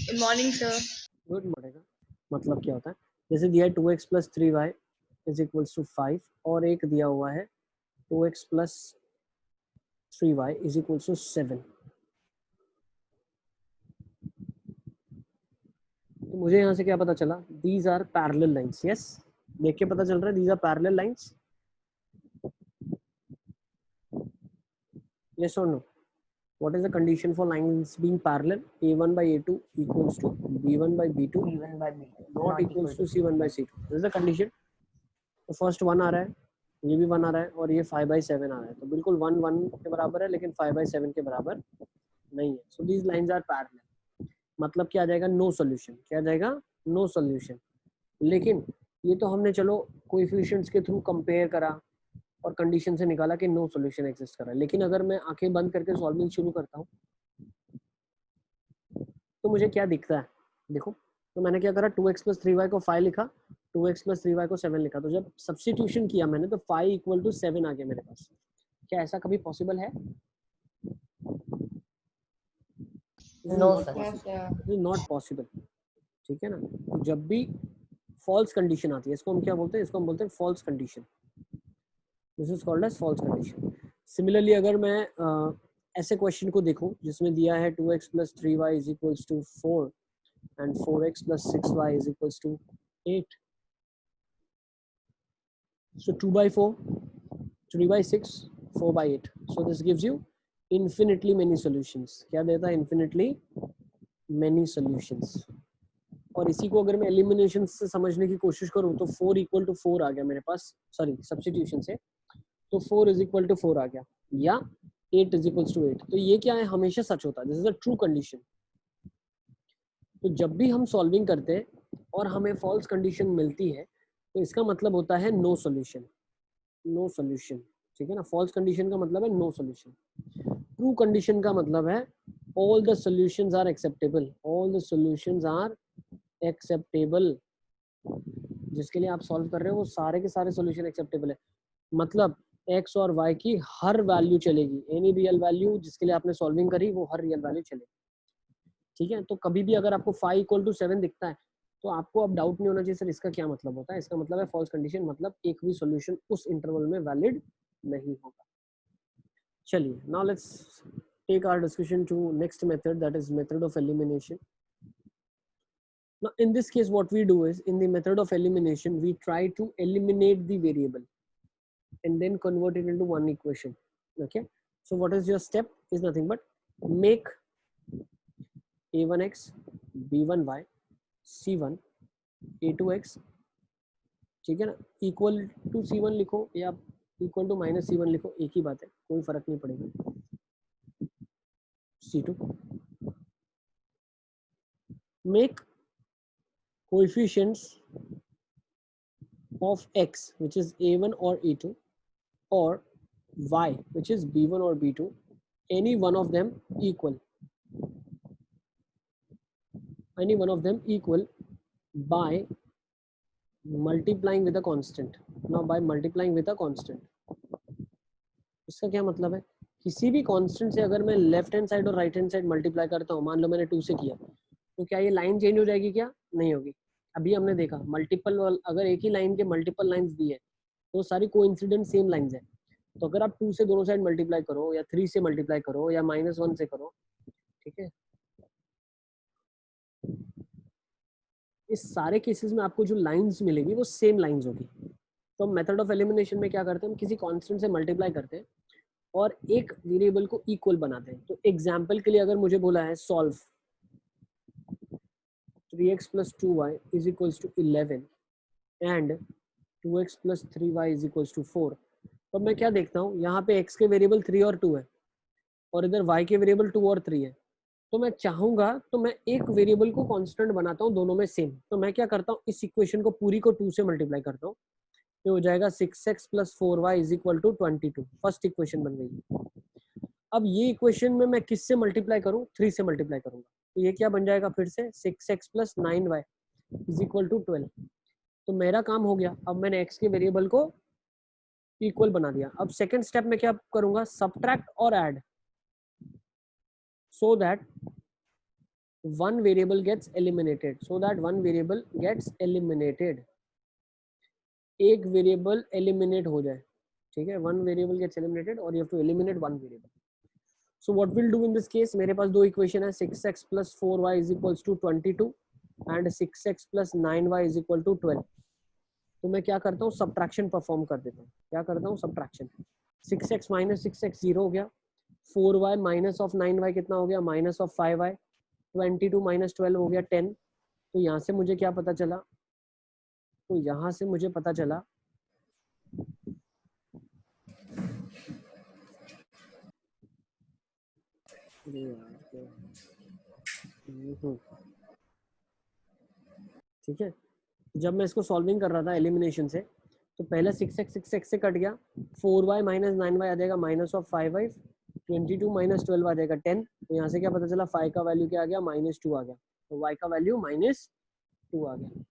Good morning sir. Good morning. मतलब क्या होता है, जैसे दिया है 2x plus 3y is equals to 5 और एक दिया हुआ है 2x plus 3y is equals to 7। तो मुझे यहाँ से क्या पता चला, these are parallel lines. Yes, देख के पता चल रहा है these are parallel lines. Yes और no? What is the condition for lines being parallel? A1 by A2 equals to B1 by B2 B1 by B2 not equals to C1 by C2. This is the condition. तो first 1 आ रहा है, ये भी 1 आ रहा है और ये 5/7 आ रहा है, तो बिल्कुल 1 1 के बराबर है लेकिन 5/7 के बराबर नहीं है। So these lines are parallel. मतलब क्या आ जाएगा? No solution. क्या आ जाएगा? No solution. लेकिन ये तो हमने चलो कोएफिशिएंट्स के थ्रू कंपेयर करा और कंडीशन से निकाला कि नो सॉल्यूशन एग्जिस्ट कर रहा है। लेकिन अगर मैं आंखें बंद करके सॉल्विंग शुरू करता हूँ तो मुझे क्या दिखता है? देखो, तो मैंने क्या करा, 2x प्लस 3y को 5 लिखा, 2x प्लस 3y को 7 लिखा। तो जब सब्स्टिट्यूशन किया मैंने तो 5 इक्वल टू 7 आ गया मेरे पास। क्या ऐसा कभी पॉसिबल है? No sir, not possible. ठीक है ना? तो जब भी फॉल्स कंडीशन आती है, इसको हम क्या बोलते हैं? इसको हम बोलते हैं false condition. This is called as false condition. Similarly अगर मैं ऐसे क्वेश्चन को देखूं जिसमें दिया है 2x plus 3y is equals to 4 and 4x plus 6y is equals to 8. So 2 by 4, 3 by 6, 4 by 8. So this gives you infinitely many solutions. क्या देता है? Infinitely many solutions. और इसी को अगर मैं एलिमिनेशन से समझने की कोशिश करूं तो 4 इक्वल टू 4 आ गया मेरे पास, सॉरी सब्स्टिट्यूशन से, तो 4 इज इक्वल टू 4 आ गया, या 8 इज इक्वल टू 8। तो ये क्या है? हमेशा सच होता है। This is a true condition. तो जब भी हम सॉल्विंग करते हैं और हमें फॉल्स कंडीशन मिलती है तो इसका मतलब होता है नो सॉल्यूशन। नो सॉल्यूशन, ठीक है ना? फॉल्स कंडीशन का मतलब है नो सॉल्यूशन। ट्रू कंडीशन का मतलब है all the solutions are acceptable. All the solutions are acceptable. जिसके लिए आप सॉल्व कर रहे हो वो सारे के सारे सॉल्यूशन एक्सेप्टेबल है। मतलब x और y की हर वैल्यू चलेगी। एनी रियल वैल्यू जिसके लिए आपने सॉल्विंग करी वो हर रियल वैल्यू चलेगी। ठीक है? तो कभी भी अगर आपको 5 इक्वल टू 7 दिखता है तो आपको अब डाउट नहीं होना चाहिए सर इसका क्या मतलब होता है। इसका मतलब है फॉल्स कंडीशन, मतलब एक भी सॉल्यूशन उस इंटरवल में वैलिड नहीं होगा। चलिए, now let's take our discussion to next method, that is method of elimination. Now in this case what we do is, in the method of elimination we try to eliminate the variable and then convert it into one equation. Okay, so what is your step? Is nothing but make a1x b1y c1 a2x, ठीक है ना, equal to c1 लिखो या equal to minus c1 लिखो, एक ही बात है, कोई फर्क नहीं पड़ेगा. c2 make coefficients of x which is a1 or a2 or y which is b1 or b2, any one of them equal, any one of them equal by multiplying with a constant. Now by multiplying with a constant, इसका क्या मतलब है? किसी भी constant से अगर मैं left hand side और राइट हैंड साइड मल्टीप्लाई करता हूँ, मान लो मैंने 2 से किया, तो क्या ये लाइन चेंज हो जाएगी? क्या नहीं होगी. अभी हमने देखा मल्टीपल, अगर एक ही लाइन के मल्टीपल लाइंस दी है तो सारी कोइंसिडेंट सेम लाइंस है. तो अगर आप 2 से दोनों साइड मल्टीप्लाई करो या 3 से मल्टीप्लाई करो या -1 से करो, ठीक है, इस सारे केसेस में आपको जो लाइंस मिलेगी वो सेम लाइंस होगी. तो हम मेथड ऑफ एलिमिनेशन में क्या करते हैं? हम किसी कांस्टेंट से मल्टीप्लाई करते हैं और एक वेरिएबल को इक्वल बनाते हैं. तो एग्जांपल के लिए अगर मुझे बोला है solve 3x plus 2y is equals to 11 and 2x plus 3y is equals to 4, तो मैं क्या देखता हूँ? यहाँ पे x के वेरिएबल 3 और 2 है और इधर y के वेरिएबल 2 और 3 है. तो मैं चाहूंगा तो मैं एक वेरिएबल को कांस्टेंट बनाता हूँ दोनों में सेम. तो मैं क्या करता हूँ? इस इक्वेशन को पूरी को 2 से मल्टीप्लाई करता हूँ, तो हो जाएगा 6x plus 4y is equal to 22. First equation बन गई. अब ये इक्वेशन में मैं किससे मल्टीप्लाई करूँ? 3 से मल्टीप्लाई करूंगा. तो ये क्या बन जाएगा फिर से? 6x plus 9y is equal to 12. तो मेरा काम हो गया. अब मैंने x के वेरिएबल को इक्वल बना दिया. अब सेकंड स्टेप में क्या करूंगा? सब्ट्रैक्ट और add, so that one variable gets eliminated, so that one variable gets eliminated, एक वेरिएबल एलिमिनेट हो जाए, ठीक है, वन वेरिएबल गेट्स एलिमिनेटेड और you have to eliminate one variable. So what will do in this case, मेरे पास दो equation है, 6x + 4y = 22 and 6x + 9y = 12. तो मैं क्या करता हूँ, सब्ट्रैक्शन परफॉर्म कर देता हूँ. क्या करता हूँ, सब्ट्रैक्शन. 6x - 6x 0 हो गया, 4y - 9y कितना हो गया, -5y, 22 - 12 हो गया 10. तो यहाँ से मुझे क्या पता चला, तो यहाँ से मुझे पता चला ठीक है. जब मैं इसको सॉल्विंग कर रहा था एलिमिनेशन से, तो पहले 6x से कट गया, 4y - 9y आ जाएगा -5y, 22 - 12 आ जाएगा 10. तो यहाँ से क्या पता चला, 5 का वैल्यू क्या आ गया, -2 आ गया. तो y का वैल्यू -2 आ गया.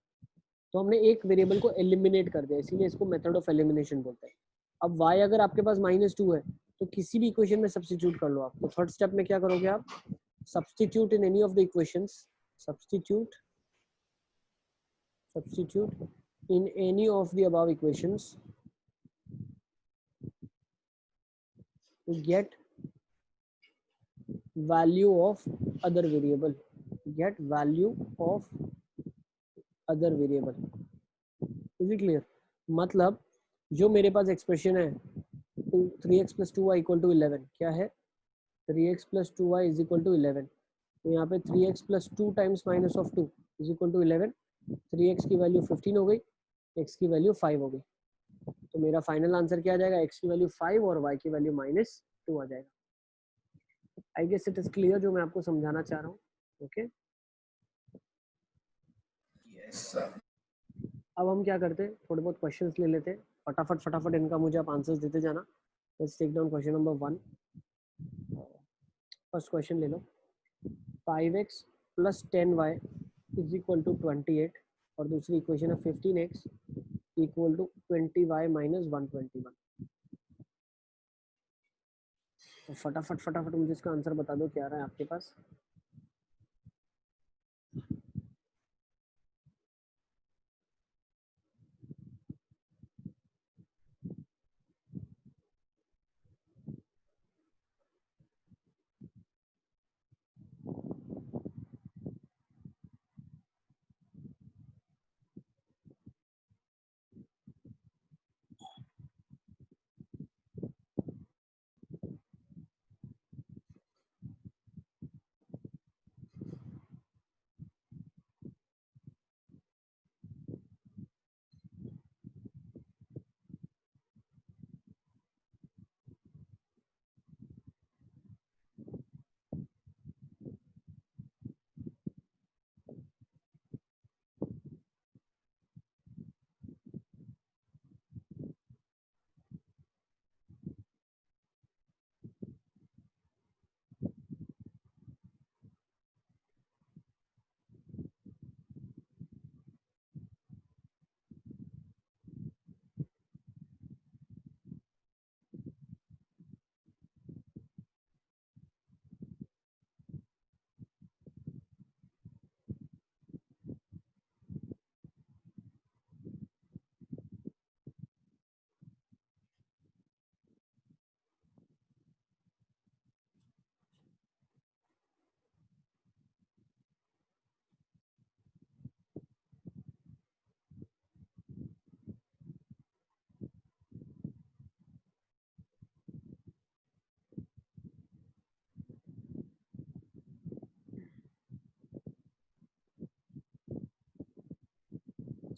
तो हमने एक वेरिएबल को एलिमिनेट कर दिया, इसीलिए इसको मेथड ऑफ एलिमिनेशन बोलते हैं. अब y अगर आपके पास -2 है तो किसी भी इक्वेशन में सब्स्टिट्यूट कर लो आप. तो थर्ड स्टेप में क्या करोगे आप, substitute in any of the equations, substitute in any of the above equations to get value of other variable, get value of other variable. Is it clear? मतलब जो मेरे पास एक्सप्रेशन है 3x + 2y = 11, क्या है, 3x + 2y = 11. तो यहाँ पे 3x + 2 times -2 = 11. 3x की वैल्यू 15 हो गई, x की वैल्यू 5 हो गई. तो मेरा फाइनल आंसर क्या आ जाएगा, x की वैल्यू 5 और y की वैल्यू -2 आ जाएगा. I guess it is clear जो मैं आपको समझाना चाह रहा हूँ. Okay yes sir. अब हम क्या करते हैं, थोड़े बहुत क्वेश्चंस ले लेते हैं, फटाफट इनका मुझे आप आंसर्स देते जाना. Let's take down question number 1. First question ले लो, 5x + 10y = 28 और दूसरी इक्वेशन है 15x = 20y - 121. तो फटाफट मुझे इसका आंसर बता दो, क्या आ रहा है आपके पास.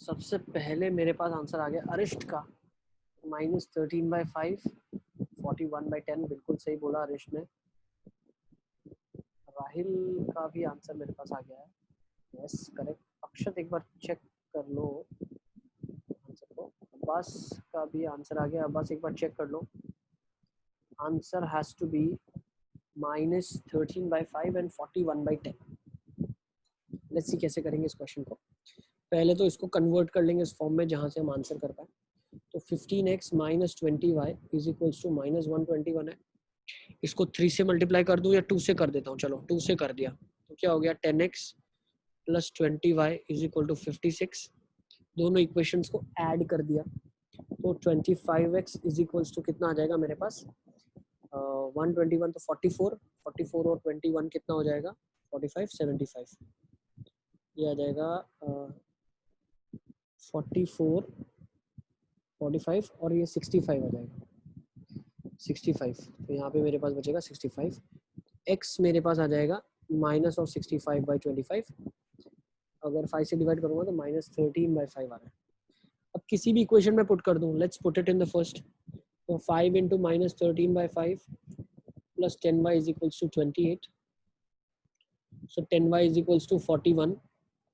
सबसे पहले मेरे पास आंसर आ गया अरिष्ट का, -13/5 41/10. बिल्कुल सही बोला अरिष्ट ने. राहिल का भी आंसर मेरे पास आ गया है, यस करेक्ट. अक्षत एक बार चेक कर लो आंसर को. अब्बास का भी आंसर आ गया, अब्बास एक बार चेक कर लो. Answer has to be -13/5 and 41/10. Let's see कैसे करेंगे इस क्वेश्चन को. पहले तो इसको कन्वर्ट कर लेंगे इस फॉर्म में जहां से हम आंसर कर पाए. तो 15x - 20y = -121 है. इसको 3 से मल्टीप्लाई कर दूं या 2 से कर देता हूँ, चलो 2 से कर दिया. तो क्या हो गया 10x plus 20y is equal to 56। दोनों इक्वेशंस को ऐड कर दिया तो 25x इज इक्वल्स टू कितना आ जाएगा मेरे पास 121 तो 44 और 21 कितना हो जाएगा 45 75 ये आ जाएगा 44 45 और ये 65 आ जाएगा 65 तो यहाँ पे मेरे पास बचेगा 65 x मेरे पास आ जाएगा माइनस ऑफ 65/25 अगर 5 से डिवाइड करूँगा तो -13/5 आ रहा है। अब किसी भी इक्वेशन में पुट कर दूँ let's put it in the first तो 5 into -13/5 plus 10y is equals to 28 so 10y is equals to 41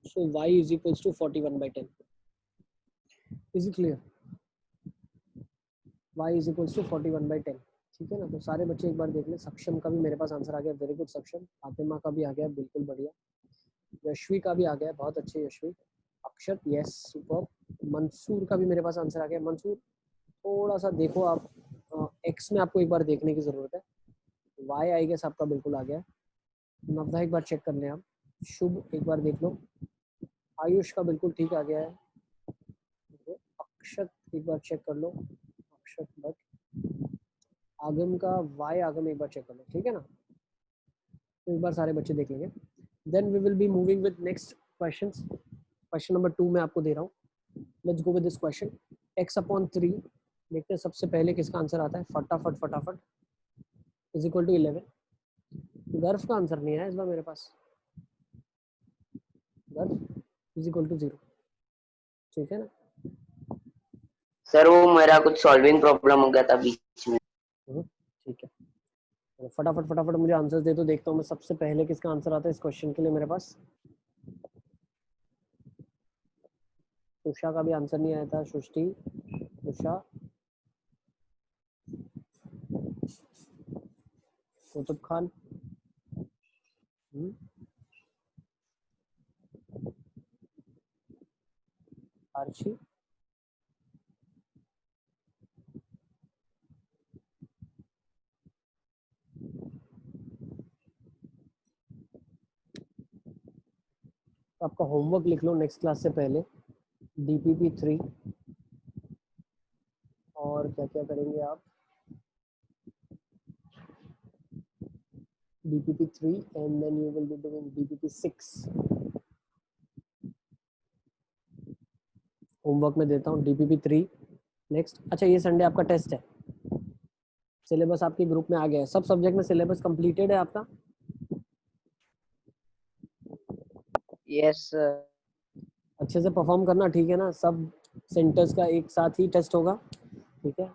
so y is equals to 41/10 is it clear y is equals to 41/10 ठीक है ना। तो सारे बच्चे एक बार देख लें। सक्षम का भी मेरे पास आंसर आ गया वेरी गुड सक्षम। फातिमा का भी आ गया बिल्कुल बढ़िया। यशवी का भी आ गया बहुत अच्छे यशवी। अक्षत यस सुपर। मंसूर का भी मेरे पास आंसर आ गया। मंसूर थोड़ा सा देखो आप एक्स में आपको एक बार देखने की जरूरत है। वाई आई गेस आपका बिल्कुल आ गया। नवदा एक बार चेक कर लें आप। शुभ एक बार देख लो। आयुष का बिल्कुल ठीक आ गया है। अक्षत एक बार चेक कर लो। अक्षत भट्ट। आगम का वाई आगम एक बार चेक कर लो ठीक है ना। तो एक बार सारे बच्चे देख लेंगे। Then we will be moving with next questions. Question number 2 मैं आपको दे रहा हूँ। Let's go with this question. x/3 देखते हैं सबसे पहले किसका आंसर आता है। फटाफट इज इक्वल टू 11। गर्व का आंसर नहीं है इस बार मेरे पास। गर्व इज इक्वल टू 0 ठीक है ना। सर वो मेरा कुछ सॉल्विंग प्रॉब्लम हो गया था बीच में। ठीक है तो फटाफट मुझे आंसर्स दे दो। देखता हूँ मैं सबसे पहले किसका आंसर आता है इस क्वेश्चन के लिए मेरे पास। उषा का भी आंसर नहीं आया था। सृष्टि उषा कुतुब खान आर्ची आपका होमवर्क लिख लो नेक्स्ट क्लास से पहले। DPP 3 और क्या क्या करेंगे आप। DPP 3 and then you will be doing DPP 6 homework में देता हूँ। DPP 3 next. अच्छा ये संडे आपका टेस्ट है। सिलेबस आपके ग्रुप में आ गया है। सब सब्जेक्ट में सिलेबस कंप्लीटेड है आपका। Yes sir. अच्छे से परफॉर्म करना ठीक है ना। सब सेंटर्स का एक साथ ही टेस्ट होगा ठीक है।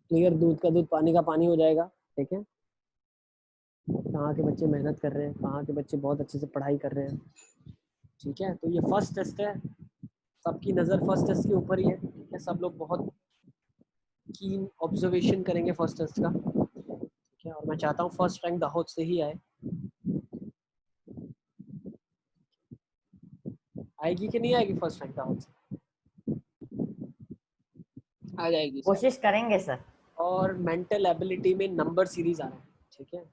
क्लियर दूध का दूध पानी का पानी हो जाएगा ठीक है। कहाँ के बच्चे मेहनत कर रहे हैं, कहाँ के बच्चे बहुत अच्छे से पढ़ाई कर रहे हैं ठीक है। तो ये फर्स्ट टेस्ट है। सबकी नज़र फर्स्ट टेस्ट के ऊपर ही है ठीक है। सब लोग बहुत कीन ऑब्जर्वेशन करेंगे फर्स्ट टेस्ट का ठीक है। और मैं चाहता हूँ फर्स्ट रैंक दाहोद से ही आए। आएगी कि नहीं आएगी फर्स्ट रैंक दाहोद से। आ जाएगी सर। कोशिश करेंगे सर। और मेंटल एबिलिटी में नंबर सीरीज आ रहा है ठीक है।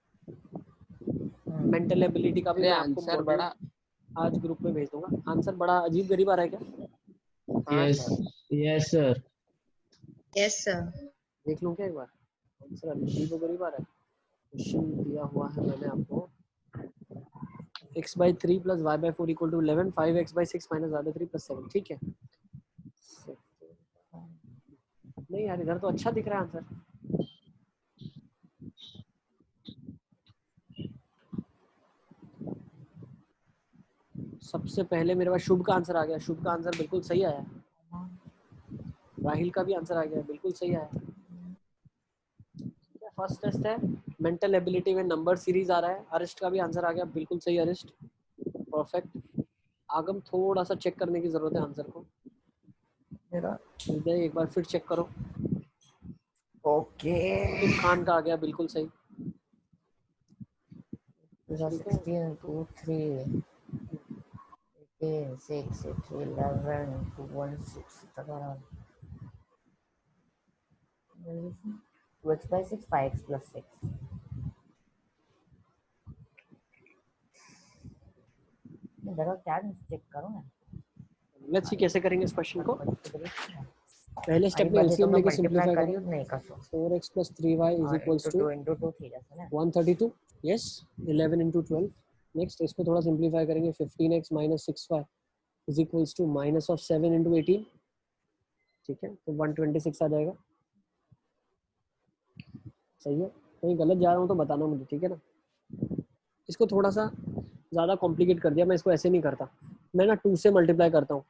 मेंटल एबिलिटी का भी मैं आपको आंसर बड़ा आज ग्रुप में भेज दूंगा। आंसर बड़ा अजीब गरीब आ रहा है क्या। Yes sir. Yes sir. देख लूं क्या एक बार। आंसर अजीब गरीब आ रहा है। क्वेश्चन दिया हुआ है मैंने आपको x/3 + y/4 = 11 5x/6 - y/3 + 7 ठीक है। नहीं यार इधर तो अच्छा दिख रहा है आंसर। सबसे पहले मेरे पास शुभ का आंसर आ गया। शुभ का आंसर बिल्कुल सही आया। राहिल का भी आंसर आ गया बिल्कुल सही आया। फर्स्ट टेस्ट है। मेंटल एबिलिटी में नंबर सीरीज आ रहा है। अरिस्ट का भी आंसर आ गया बिल्कुल सही। अरिस्ट परफेक्ट। आगम थोड़ा सा चेक करने की जरूरत है आंसर को। मेरा एक बार फिर चेक करो। ओके। कुतुब खान का आ गया बिल्कुल सही। 16 2 3 18 6 11 2 1 6 2x/6 5x + 6 जगह क्या चेक करो ना। लेट्स सी कैसे करेंगे इस क्वेश्चन को। पहले आई स्टेप में बजे एलसीएम तुमने लेके मल्टीप्लाई सिंपलीफाई करी करो। नहीं कसो 4x plus 3y is और equals into to 2 into 2 થઈ જશે ને 132. yes, 11 into 12. नेक्स्ट इसको थोड़ा सिंपलीफाई करेंगे। 15x minus 6y is equals to minus of 7 into 18. ठीक है, तो 126 आ जाएगा। सही है, कहीं गलत जा रहा हूँ तो बताना मुझे, ठीक है ना। इसको थोड़ा सा ज़्यादा कॉम्प्लिकेट कर दिया, मैं इसको ऐसे नहीं करता, मैं ना 2 से मल्टीप्लाई करता हूँ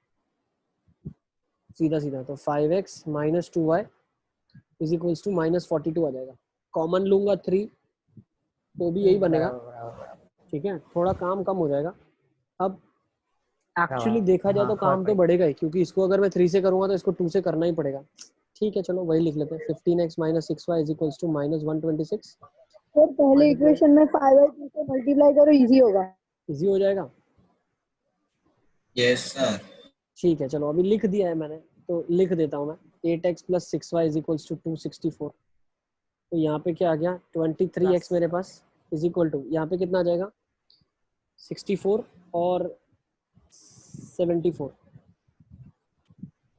सीधा सीधा। तो 5x minus 2y is equals to minus 42 आ जाएगा। कॉमन लूंगा 3 तो भी यही बनेगा, ठीक है, थोड़ा काम कम हो जाएगा। अब एक्चुअली देखा जाए तो काम तो बढ़ेगा ही, क्योंकि इसको अगर मैं 3 से करूंगा तो इसको 2 से करना ही पड़ेगा। ठीक है, चलो वही लिख लेते हैं। 15x minus 6y is equals to minus 126। Sir पहले इक्वेशन में 5/2 से मल्टीप्लाई करो, इजी होगा। इजी हो जाएगा। Yes sir. ठीक है, चलो अभी लिख दिया है मैंने, तो लिख देता हूँ मैं। 8x plus 6y is equals to 264। तो यहाँ पे क्या आ गया, 23x मेरे पास इज इक्वल टू, यहाँ पे कितना आ जाएगा, 64 और 74,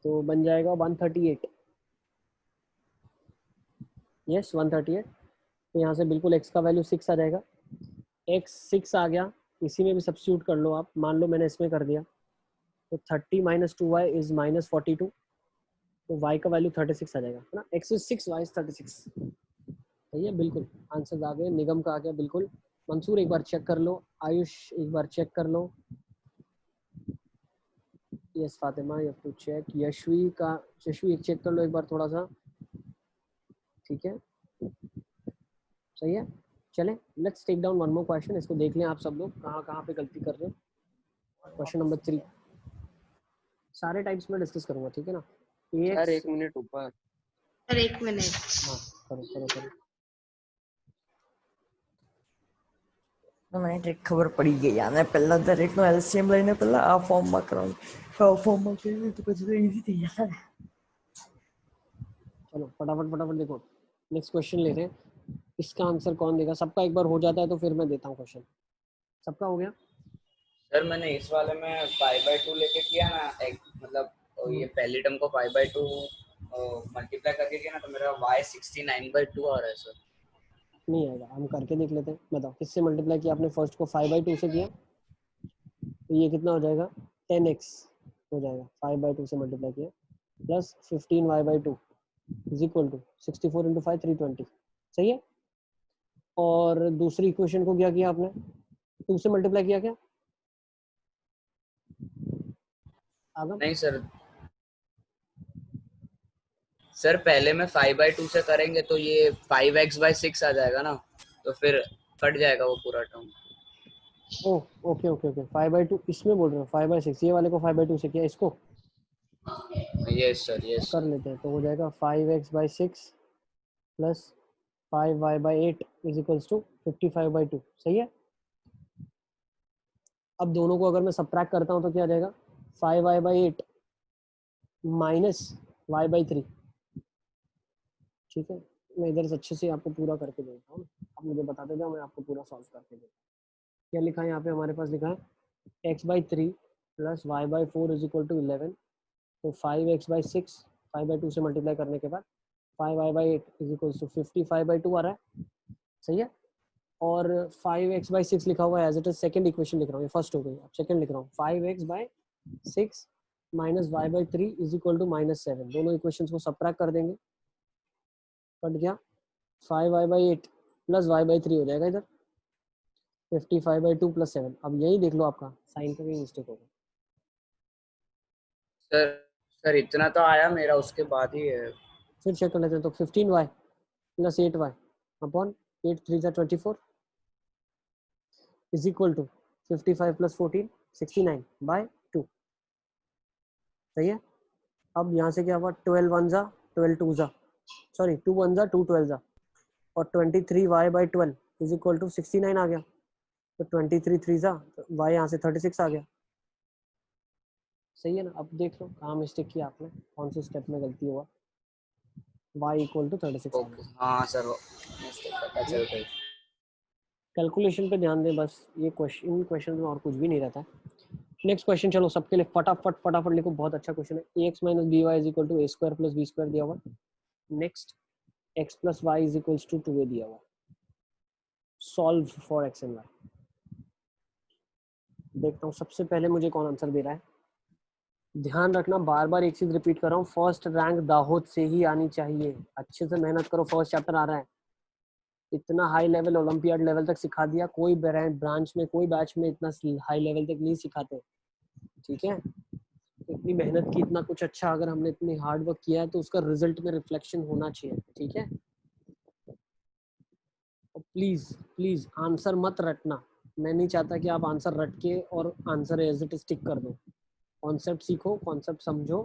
तो बन जाएगा 138। यस 138। तो यहाँ से बिल्कुल x का वैल्यू 6 आ जाएगा। x 6 आ गया, इसी में भी सब्स्टिट्यूट कर लो आप। मान लो मैंने इसमें कर दिया, तो 30 minus 2y is minus 42। तो y का वैल्यू 36 आ जाएगा, है ना। x is 6, y is 36। सही है, बिल्कुल आंसर आ गए। निगम का आ गया बिल्कुल। मंसूर एक बार चेक कर लो, आयुष एक बार चेक कर लो। Yes Fatima you have to check. Yashvi का, यशवी चेक कर लो एक बार थोड़ा सा, ठीक है, सही है। चलें, let's take down one more question. इसको देख लें आप सब लोग कहाँ कहाँ पे गलती कर रहे हो। क्वेश्चन नंबर 3 सारे टाइप्स में डिस्कस करूंगा, ठीक है ना। सर एक मिनट ऊपर। सर एक मिनट। हाँ करो करो करो। તો મને ટ્રીક ખબર પડી ગઈ આને પહેલા દરેકનો એલસીએમ લઈને પહેલા આ ફોર્મમાં કરાવું, આ ફોર્મમાં કરીએ તો પછી તો ઈઝી થઈ જશે ને। चलो फटाफट फटाफट देखो, नेक्स्ट क्वेश्चन ले रहे हैं। इसका आंसर कौन देगा? सबका एक बार हो जाता है तो फिर मैं देता हूँ क्वेश्चन। सबका हो गया? सर मैंने इस वाले में 5/2 लेके किया ना, एक मतलब ये पहली टर्म को 5/2 मल्टीप्लाई करके किया ना, तो मेरा y 69/2 आ रहा है सर। नहीं आएगा, हम करके देख लेते हैं। बताओ किससे मल्टीप्लाई किया आपने? फर्स्ट को 5/2 से किया, तो ये कितना हो जाएगा, 10x हो जाएगा। 5/2 से मल्टीप्लाई किया plus 15y/2 is equal to 64 into 5 320। सही है। और दूसरी इक्वेशन को क्या किया आपने? 2 से मल्टीप्लाई किया क्या आगम? नहीं सर, सर पहले में 5/2 से करेंगे तो ये 5x/6 आ जाएगा ना, तो फिर कट जाएगा वो पूरा term. Oh okay okay okay. 5/2 इसमें बोल रहे हो, 5/6 ये वाले को 5/2 से किया, इसको यस सर यस कर लेते हैं। तो हो जाएगा 5x/6 plus 5y/8 is equals to 55/2। सही है। अब दोनों को अगर मैं सबट्रैक्ट करता हूँ तो क्या आ जाएगा, 5y/8 माइनस y/3। ठीक है, मैं इधर से अच्छे से आपको पूरा करके देता हूँ, आप मुझे बताते जाओ, मैं आपको पूरा सॉल्व करके देता हूँ। क्या लिखा है यहाँ पे हमारे पास? लिखा है x/3 plus y/4 is equal to 11। तो 5x/6 5/2 से मल्टीप्लाई करने के बाद 5y/8 इज इक्वल टू 55/2 आ रहा है। सही है। और 5x/6 लिखा हुआ है as it is, second equation लिख रहा हूँ, ये फर्स्ट हो गई, अब सेकंड लिख रहा हूँ। 5x/6 minus y/3 is equal to -7। दोनों इक्वेशंस को सबट्रैक्ट कर देंगे, कट गया। 5y/8 प्लस y/3 हो जाएगा इधर 55/2 प्लस 7। अब यही देख लो, आपका साइन का भी मिस्टेक होगा। सर इतना तो आया मेरा, उसके बाद ही है। फिर चेक कर लेते हैं। तो 15y plus 8y upon 8 3 24 is equal to 55 plus 14 69/2। सही है। अब यहाँ से क्या हुआ, 12 1 जा 12 2 जा, सॉरी 2 1 जा 2 12 जा, और 23y/12 इज इक्वल टू 69 आ गया। तो 23 3 जा, तो y यहाँ से 36 आ गया। सही है ना। अब देख लो कहाँ मिस्टेक किया आपने, कौन से स्टेप में गलती हुआ। y इक्वल टू 36 आ ओके गया। हाँ सर, पता चल गई। कैलकुलेशन पे ध्यान दें बस, ये क्वेश्चन, इन क्वेश्चन में और कुछ भी नहीं रहता है। नेक्स्ट क्वेश्चन, चलो सबके लिए फटाफट फटाफट लिखो, बहुत अच्छा क्वेश्चन है। ax minus B Y is equal to A square plus B square दिया हुआ। Next x plus Y is equals to 2a दिया हुआ। Solve for x and y। देखता हूँ सबसे पहले मुझे कौन आंसर दे रहा है। ध्यान रखना, बार बार एक चीज रिपीट कर रहा हूँ, फर्स्ट रैंक दाहोद से ही आनी चाहिए। अच्छे से मेहनत करो, फर्स्ट चैप्टर आ रहा है। इतना हाई लेवल ओलंपियाड लेवल तक सिखा दिया, कोई ब्रांच में कोई बैच में इतना हाई लेवल तक नहीं सिखाते, ठीक है। इतनी मेहनत की, इतना कुछ अच्छा, अगर हमने इतनी हार्ड वर्क किया है तो उसका रिजल्ट में रिफ्लेक्शन होना चाहिए, ठीक है। प्लीज प्लीज आंसर मत रटना, मैं नहीं चाहता कि आप आंसर रट के और आंसर एज इट स्टिक कर दो। कॉन्सेप्ट सीखो, कॉन्सेप्ट समझो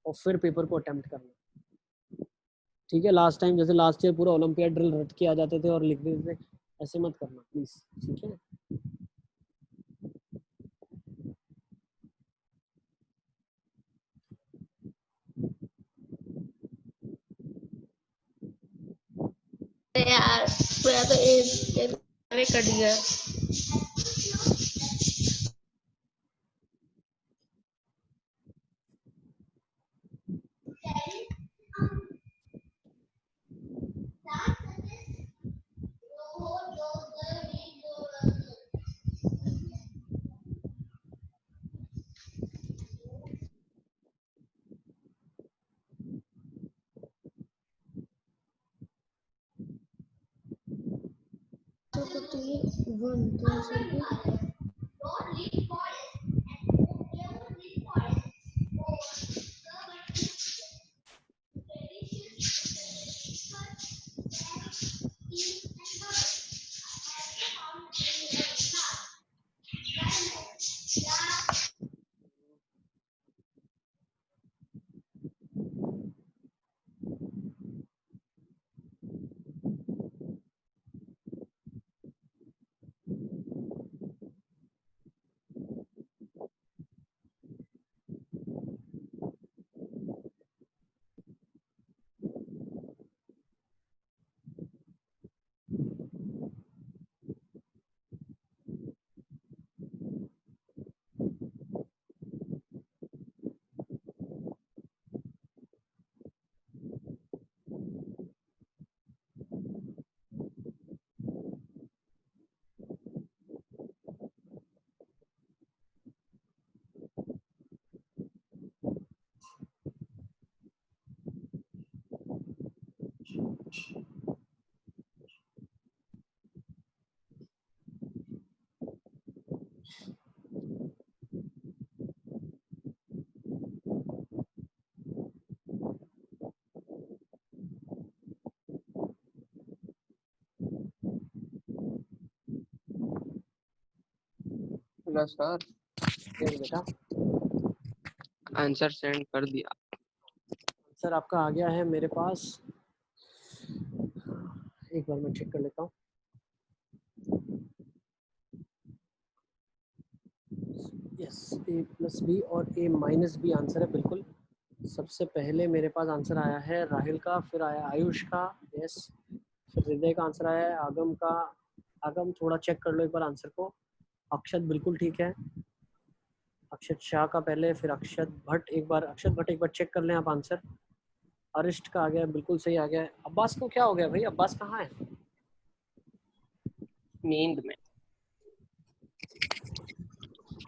और फिर पेपर को अटेम्प्ट करना, ठीक है। लास्ट टाइम जैसे लास्ट ईयर पूरा ओलंपियाड ड्रिल रट के आ जाते थे और लिख देते थे, ऐसे मत करना प्लीज, ठीक है। यार पूरा तो एक में कट गया। हेलो सर, बेटा आंसर सेंड कर दिया। सर आपका आ गया है मेरे पास, एक बार मैं चेक कर लेता हूँ। यस, ए प्लस बी और ए माइनस बी आंसर है बिल्कुल। सबसे पहले मेरे पास आंसर आया है राहिल का, फिर आया आयुष का, यस, फिर हृदय का आंसर आया है, आगम का। आगम थोड़ा चेक कर लो एक बार आंसर को। अक्षत बिल्कुल ठीक है, अक्षत शाह का पहले, फिर अक्षत भट्ट एक बार, अक्षत भट्ट एक बार चेक कर लें आप आंसर। अरिष्ट का आ गया, बिल्कुल सही आ गया है। अब्बास को क्या हो गया भाई, अब्बास कहाँ है? नींद में।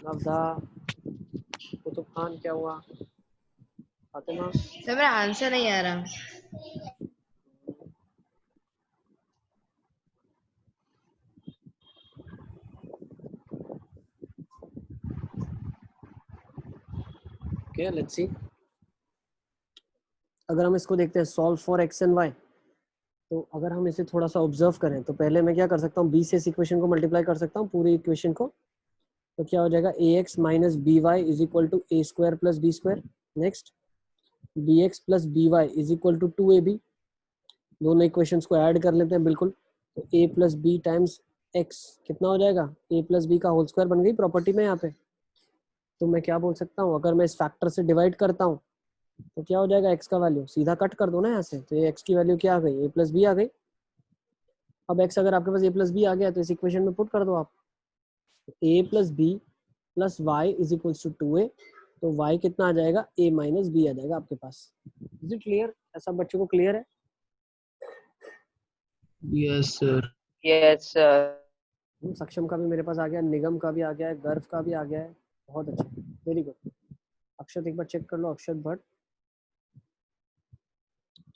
नवदा, कुतुब खान क्या हुआ? फातिमा, सर मेरा आंसर नहीं आ रहा। Okay let's see. अगर हम इसको देखते हैं, solve for X and Y, तो अगर हम इसे थोड़ा सा ऑब्जर्व करें तो पहले मैं क्या कर सकता हूँ, बी से इस इक्वेशन को मल्टीप्लाई कर सकता हूँ, पूरी इक्वेशन को। तो क्या हो जाएगा, a x minus B Y is equal to A square plus B square. Next b x plus b Y is equal to 2ab। दोनों इक्वेशंस को ऐड कर लेते हैं बिल्कुल। तो a plus B times X कितना हो जाएगा, a प्लस बी का होल स्क्वायर बन गई प्रॉपर्टी में यहाँ पे। तो मैं क्या बोल सकता हूँ, अगर मैं इस फैक्टर से डिवाइड करता हूँ तो क्या हो जाएगा, x का वैल्यू सीधा कट कर दो ना यहाँ से, तो ये x की वैल्यू क्या आ गई, a प्लस बी आ गई। अब x अगर आपके पास a प्लस बी आ गया तो इस इक्वेशन में पुट कर दो आप। a plus B plus Y is equals to 2a, तो y कितना आ जाएगा, a माइनस बी आ जाएगा आपके पास। Is it clear? ऐसा बच्चों को क्लियर है? Yes sir. Yes sir. सक्षम का भी मेरे पास आ गया, निगम का भी आ गया है, गर्व का भी आ गया है। बहुत अच्छा, वेरी गुड। अक्षत एक बार चेक कर लो, अक्षत भट्ट।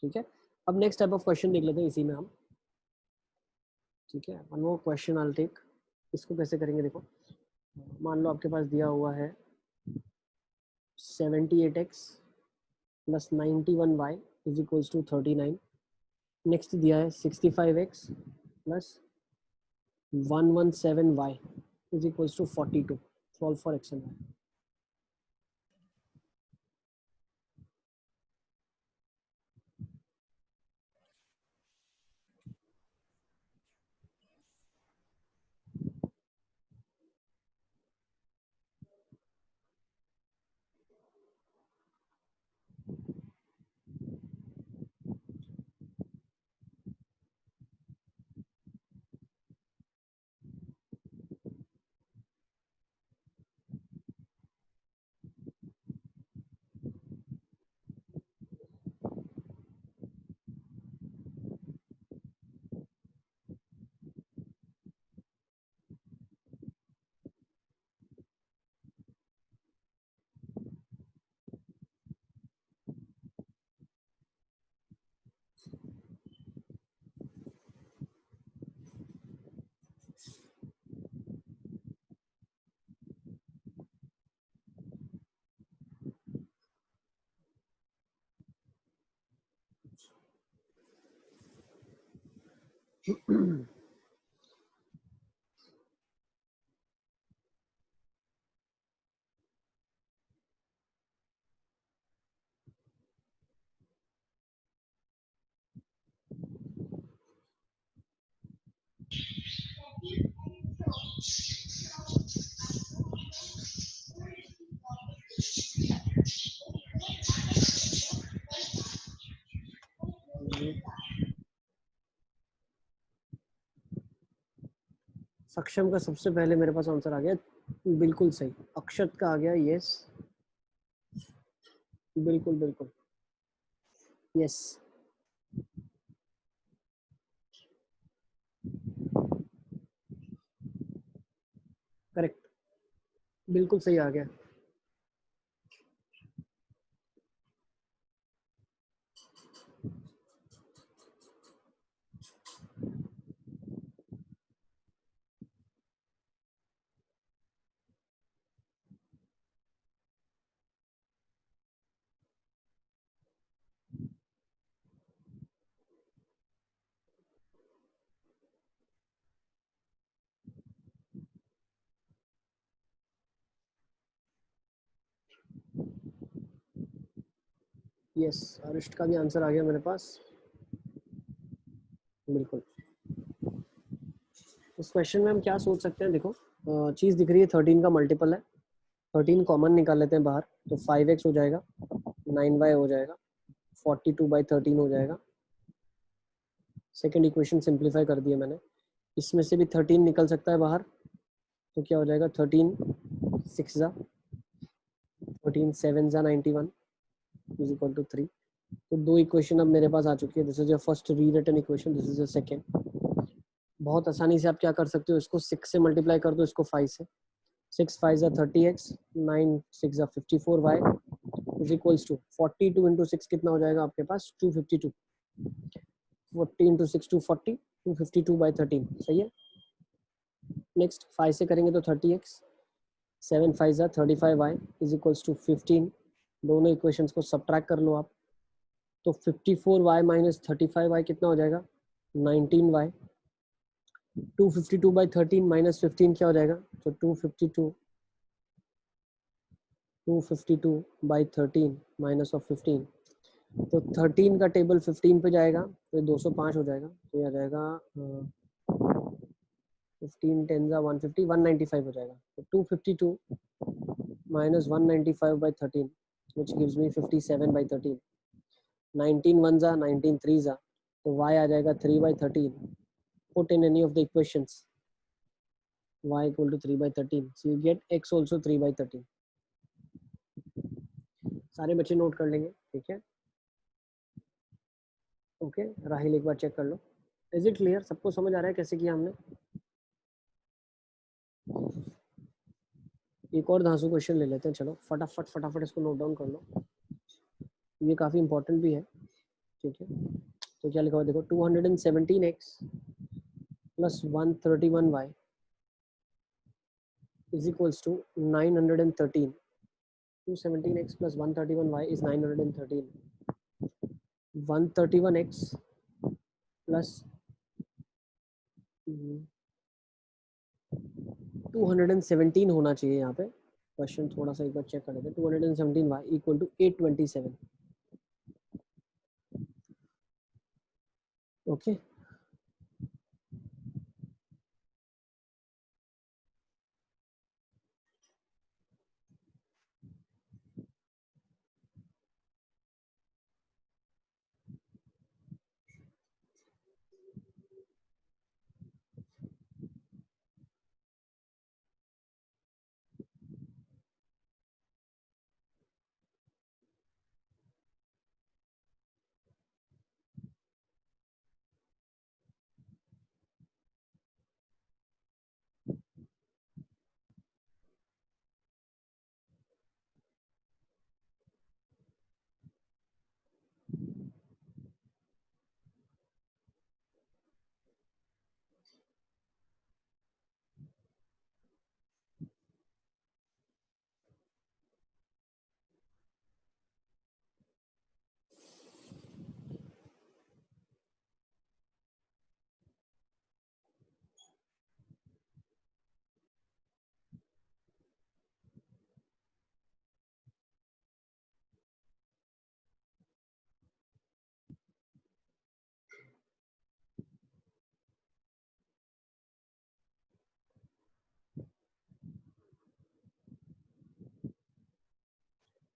ठीक है, अब नेक्स्ट टाइप ऑफ क्वेश्चन देख लेते हैं इसी में हम। ठीक है, one more question I will take. इसको कैसे करेंगे देखो, मान लो आपके पास दिया हुआ है 78x plus 91y is equals to 39। Next दिया है 65x plus 117y is equals to 42। Solve for x and y। सक्षम का सबसे पहले मेरे पास आंसर आ गया, बिल्कुल सही। अक्षत का आ गया यस, बिल्कुल बिल्कुल यस। करेक्ट, बिल्कुल सही आ गया। यस, अरिष्ट का भी आंसर आ गया मेरे पास, बिल्कुल। इस क्वेश्चन में हम क्या सोच सकते हैं, देखो चीज़ दिख रही है 13 का मल्टीपल है, 13 कॉमन निकाल लेते हैं बाहर, तो 5x हो जाएगा, 9y हो जाएगा, 42/13 हो जाएगा। सेकेंड इक्वेशन सिंप्लीफाई कर दिया मैंने, इसमें से भी 13 निकल सकता है बाहर, तो क्या हो जाएगा 13 6 जा 13 7 जा 91 इज इक्वल टू 3। तो दो इक्वेशन अब मेरे पास आ चुकी है। This is your first rewritten equation, this is your second. बहुत आसानी से आप क्या कर सकते हो, इसको 6 से मल्टीप्लाई कर दो, इसको 5 से। 6 5 जा 30x, 9 6 जा 54y is equals to 42 into 6 कितना हो जाएगा आपके पास, 252। 40 इंटू 6 240, 252/13 सही है। नेक्स्ट 5 से करेंगे तो 30x, 7 5 जा 35y इज इक्वल्स टू 15। दोनों इक्वेशंस को सब्ट्रैक्ट कर लो आप, तो 54y माइनस 35y कितना हो जाएगा, 19y। 252/13 माइनस 15 क्या हो जाएगा, तो 252/13 माइनस ऑफ 15, तो 13 का टेबल 15 पे जाएगा तो 205 हो जाएगा, तो यह आ जाएगा 15 10 जा 150, 195 हो जाएगा। तो 252 माइनस 195/13 which gives me 57/13। 19 1 जा 19 3 जा, तो y आ जाएगा 3/13। Put in any of the equations, y equal to 3/13. So you get x also 3/13. सारे बच्चे नोट कर लेंगे, ठीक है? ओके, राहिल एक बार चेक कर लो. Is it clear? सबको समझ आ रहा है कैसे किया हमने? एक और धांसू क्वेश्चन ले लेते हैं. चलो फटाफट इसको नोट डाउन कर लो, ये काफ़ी इंपॉर्टेंट भी है, ठीक है? तो क्या लिखा हुआ देखो, 217x plus 131y is equals to 913. 217x plus 131y is 913. 131x plus 217 होना चाहिए यहाँ पे. क्वेश्चन थोड़ा सा एक बार चेक कर लेते हैं. 217y equal to 827. ओके,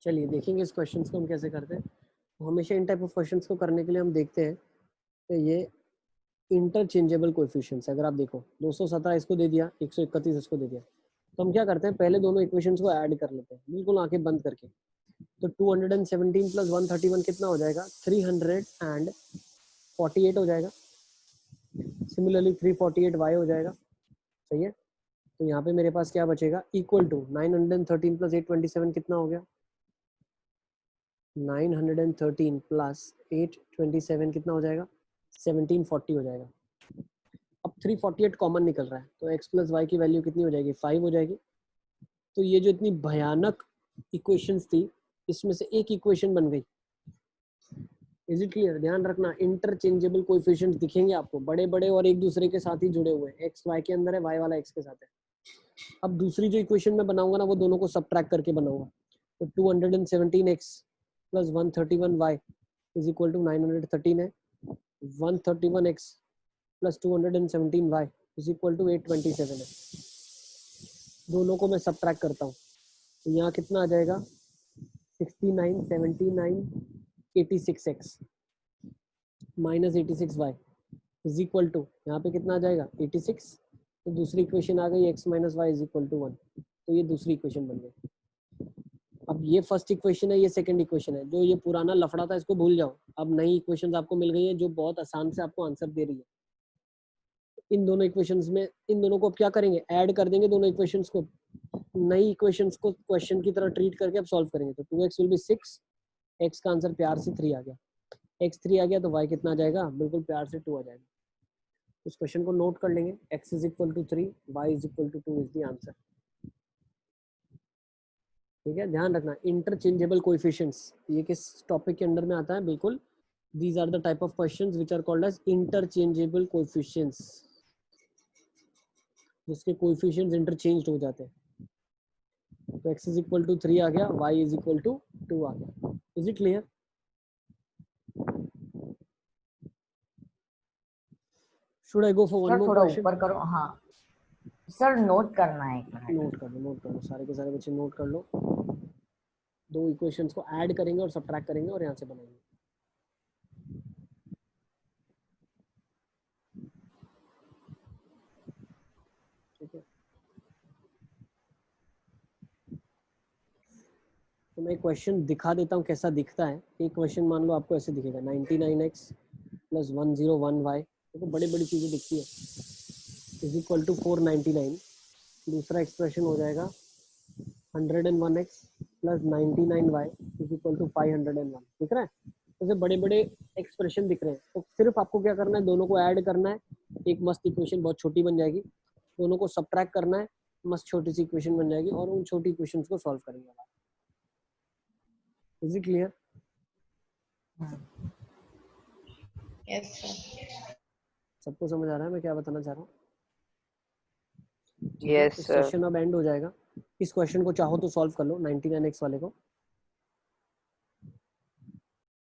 चलिए देखेंगे इस क्वेश्चन को हम कैसे करते हैं. तो हमेशा इन टाइप ऑफ क्वेश्चंस को करने के लिए हम देखते हैं कि ये इंटरचेंजेबल कोएफिशिएंट्स. अगर आप देखो 217 इसको दे दिया, 131 इसको दे दिया, तो हम क्या करते हैं, पहले दोनों इक्वेशंस को ऐड कर लेते हैं बिल्कुल आंखें बंद करके. तो 217 प्लस 131 कितना हो जाएगा? 348 हो जाएगा. सिमिलरली 348y हो जाएगा. सही है? तो यहाँ पे मेरे पास क्या बचेगा? इक्वल टू 913 प्लस 827 कितना हो गया? 913 प्लस 827 कितना हो जाएगा? 1740 हो जाएगा. अब 348 कॉमन निकल रहा है, तो x प्लस वाई की वैल्यू कितनी हो जाएगी? 5 हो जाएगी. तो ये जो इतनी भयानक इक्वेशंस थी, इसमें से एक इक्वेशन बन गई. Is it clear? ध्यान रखना, इंटरचेंजेबल कोएफिशिएंट्स दिखेंगे आपको बड़े बड़े और एक दूसरे के साथ ही जुड़े हुए हैं. x y के अंदर है, y वाला x के साथ है. अब दूसरी जो इक्वेशन मैं बनाऊंगा ना, वो दोनों को सब्ट्रैक्ट करके बनाऊंगा. तो 217x plus 131y is equal to 913 है. 131x plus 217y is equal to 827 है. दोनों को मैं सब्ट्रैक्ट करता हूँ, तो यहाँ कितना आ जाएगा? 69, 79, 86x minus 86y is equal to, यहाँ पे कितना आ जाएगा? 86. तो दूसरी इक्वेशन आ गई x minus Y is equal to 1. तो ये दूसरी इक्वेशन बन गई. अब ये फर्स्ट इक्वेशन है, ये सेकंड इक्वेशन है. जो ये पुराना लफड़ा था इसको भूल जाओ. अब नई इक्वेशंस आपको मिल गई है जो बहुत आसान से आपको आंसर दे रही है. इन दोनों इक्वेशंस में, इन दोनों को अब क्या करेंगे? ऐड कर देंगे दोनों इक्वेशंस को. नई इक्वेशंस को क्वेश्चन की तरह ट्रीट करके अब सॉल्व करेंगे. तो 2x विल बी 6. x का आंसर प्यार से 3 आ गया. x 3 आ गया तो y कितना आ जाएगा? बिल्कुल प्यार से 2 आ जाएगा. इस क्वेश्चन को नोट कर लेंगे. x is equal to 3, y is equal to 2 is the answer. ठीक है, ध्यान रखना, इंटरचेंजेबल कोएफिशिएंट्स ये किस टॉपिक के अंडर में आता है? बिल्कुल, these are the type of questions which are called as interchangeable coefficients, जिसके कोएफिशिएंट्स इंटरचेंज हो जाते हैं. तो x इज इक्वल टू 3 आ गया, y इज इक्वल टू 2 आ गया. Is it clear? Should I go for one sir more थोड़ा क्वेश्चन? ऊपर करो. हाँ सर, नोट करना है 1 मिनट. नोट कर लो, सारे के सारे बच्चे नोट कर लो. दो इक्वेशंस को ऐड करेंगे और सब्ट्रैक्ट करेंगे और यहाँ से बनाएंगे. ठीक है, मैं क्वेश्चन दिखा देता हूँ कैसा दिखता है। एक क्वेश्चन मान लो आपको ऐसे दिखेगा 99x प्लस 101y, देखो बड़ी बड़ी चीजें दिखती है, इज इक्वल टू 499। दूसरा एक्सप्रेशन हो जाएगा 101x plus 99y is equal to 501। दिख रहा है? जैसे बड़े बड़े एक्सप्रेशन दिख रहे हैं, तो सिर्फ आपको क्या करना है, दोनों को ऐड करना है, एक मस्त इक्वेशन बहुत छोटी बन जाएगी। दोनों को सब्ट्रैक्ट करना है, मस्त छोटी सी इक्वेशन बन जाएगी, और उन छोटी इक्वेशंस को सॉल्व करेंगे। Is it clear? Yes sir. सबको समझ आ रहा है मैं क्या बताना चाह रहा हूँ? Yes sir. सेशन अब एंड हो जाएगा। इस क्वेश्चन को चाहो तो सॉल्व कर लो 99x वाले को।